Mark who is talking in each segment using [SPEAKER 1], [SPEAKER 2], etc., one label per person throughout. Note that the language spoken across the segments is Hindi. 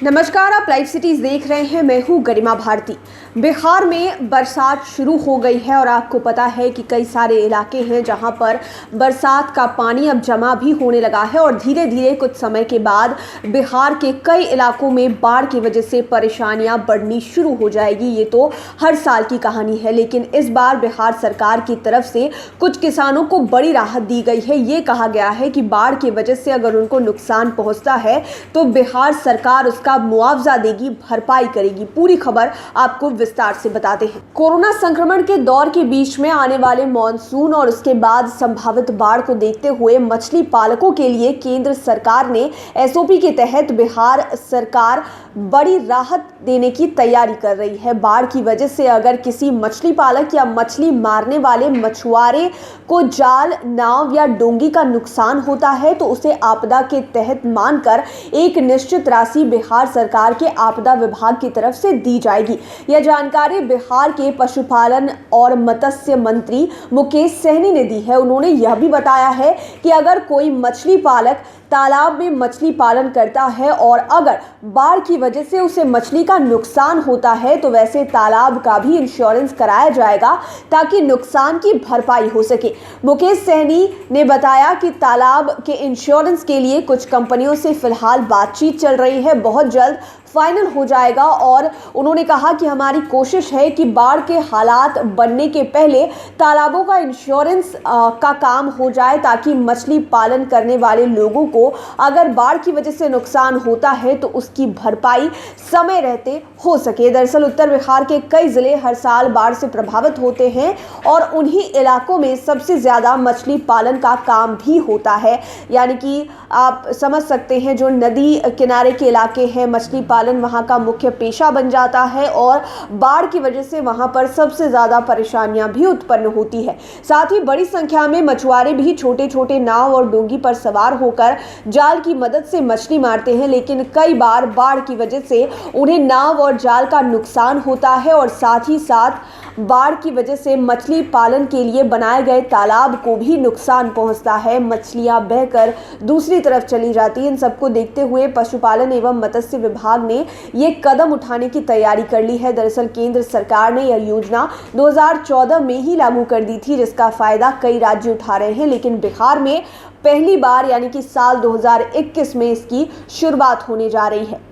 [SPEAKER 1] नमस्कार, आप लाइव सिटीज देख रहे हैं। मैं हूं गरिमा भारती। बिहार में बरसात शुरू हो गई है और आपको पता है कि कई सारे इलाके हैं जहां पर बरसात का पानी अब जमा भी होने लगा है और धीरे धीरे कुछ समय के बाद बिहार के कई इलाकों में बाढ़ की वजह से परेशानियां बढ़नी शुरू हो जाएगी। ये तो हर साल की कहानी है, लेकिन इस बार बिहार सरकार की तरफ से कुछ किसानों को बड़ी राहत दी गई है। ये कहा गया है कि बाढ़ की वजह से अगर उनको नुकसान पहुंचता है तो बिहार सरकार उसका मुआवजा देगी, भरपाई करेगी। पूरी खबर आपको विस्तार से बताते हैं। कोरोना संक्रमण के दौर के बीच में आने वाले मॉनसून और उसके बाद संभावित बाढ़ को देखते हुए मछली पालकों के लिए केंद्र सरकार ने एसओपी के तहत बिहार सरकार बड़ी राहत देने की तैयारी कर रही है। बाढ़ की वजह से अगर किसी मछली पालक या मछली मारने वाले मछुआरे को जाल, नाव या डोंगी का नुकसान होता है तो उसे आपदा के तहत मानकर एक निश्चित राशि बिहार सरकार के आपदा विभाग की तरफ से दी जाएगी। यह जानकारी बिहार के पशुपालन और मत्स्य मंत्री मुकेश सहनी ने दी है। उन्होंने यह भी बताया है कि अगर कोई मछली पालक तालाब में मछली पालन करता है और अगर बाढ़ की वजह से उसे मछली का नुकसान होता है तो वैसे तालाब का भी इंश्योरेंस कराया जाएगा ताकि नुकसान की भरपाई हो सके। मुकेश सहनी ने बताया कि तालाब के इंश्योरेंस के लिए कुछ कंपनियों से फिलहाल बातचीत चल रही है, बहुत जल्द फाइनल हो जाएगा और उन्होंने कहा कि हमारी कोशिश है कि बाढ़ के हालात बनने के पहले तालाबों का इंश्योरेंस का काम हो जाए ताकि मछली पालन करने वाले लोगों को अगर बाढ़ की वजह से नुकसान होता है तो उसकी भरपाई समय रहते हो सके। दरअसल उत्तर बिहार के कई जिले हर साल बाढ़ से प्रभावित होते हैं और उन्हीं इलाकों में सबसे ज़्यादा मछली पालन का काम भी होता है। यानी कि आप समझ सकते हैं, जो नदी किनारे के इलाके हैं मछली पालन वहाँ का मुख्य पेशा बन जाता है और बाढ़ की वजह से वहाँ पर सबसे ज़्यादा परेशानियां भी उत्पन्न होती है। साथ ही बड़ी संख्या में मछुआरे भी छोटे छोटे नाव और डोंगी पर सवार होकर जाल की मदद से मछली मारते हैं, लेकिन कई बार बाढ़ की वजह से उन्हें नाव और जाल का नुकसान होता है और साथ ही साथ बाढ़ की वजह से मछली पालन के लिए बनाए गए तालाब को भी नुकसान पहुंचता है। मछलियां बहकर दूसरी तरफ चली जाती हैं। इन सबको देखते हुए पशुपालन एवं मत्स्य विभाग ने ये कदम उठाने की तैयारी कर ली है। दरअसल केंद्र सरकार ने यह योजना 2014 में ही लागू कर दी थी, जिसका फायदा कई राज्य उठा रहे हैं, लेकिन बिहार में पहली बार यानी कि साल 2021 में इसकी शुरुआत होने जा रही है।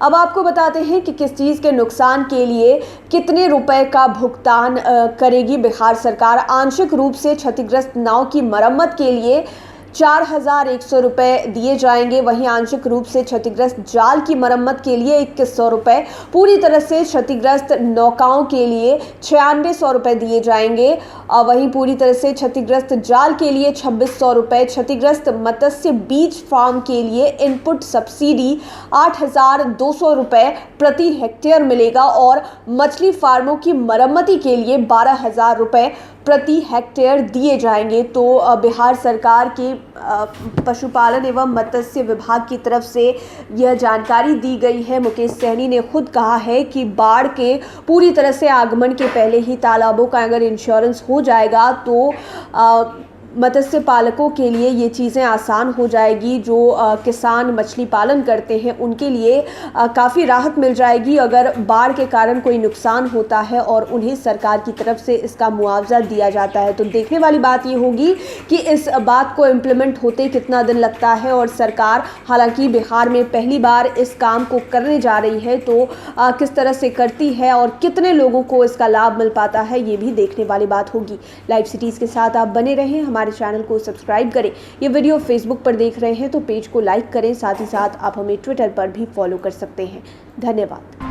[SPEAKER 1] अब आपको बताते हैं कि किस चीज़ के नुकसान के लिए कितने रुपए का भुगतान करेगी बिहार सरकार। आंशिक रूप से क्षतिग्रस्त नाव की मरम्मत के लिए 4,100 रुपये दिए जाएंगे। वहीं आंशिक रूप से क्षतिग्रस्त जाल की मरम्मत के लिए 2,100 रुपये, पूरी तरह से क्षतिग्रस्त नौकाओं के लिए 9,600 रुपये दिए जाएंगे। वहीं पूरी तरह से क्षतिग्रस्त जाल के लिए 2,600 रुपये, क्षतिग्रस्त मत्स्य बीज फार्म के लिए इनपुट सब्सिडी 8,200 रुपये प्रति हेक्टेयर मिलेगा और मछली फार्मों की मरम्मती के लिए 12,000 रुपये प्रति हेक्टेयर दिए जाएंगे। तो बिहार सरकार के पशुपालन एवं मत्स्य विभाग की तरफ से यह जानकारी दी गई है। मुकेश सहनी ने खुद कहा है कि बाढ़ के पूरी तरह से आगमन के पहले ही तालाबों का अगर इंश्योरेंस हो जाएगा तो मत्स्य पालकों के लिए ये चीज़ें आसान हो जाएगी। जो किसान मछली पालन करते हैं उनके लिए काफ़ी राहत मिल जाएगी अगर बाढ़ के कारण कोई नुकसान होता है और उन्हें सरकार की तरफ से इसका मुआवजा दिया जाता है। तो देखने वाली बात ये होगी कि इस बात को इम्प्लीमेंट होते कितना दिन लगता है और सरकार हालांकि बिहार में पहली बार इस काम को करने जा रही है तो किस तरह से करती है और कितने लोगों को इसका लाभ मिल पाता है, ये भी देखने वाली बात होगी। लाइव सिटीज़ के साथ आप बने रहें, हमारे चैनल को सब्सक्राइब करें। ये वीडियो फेसबुक पर देख रहे हैं तो पेज को लाइक करें, साथ ही साथ आप हमें ट्विटर पर भी फॉलो कर सकते हैं। धन्यवाद।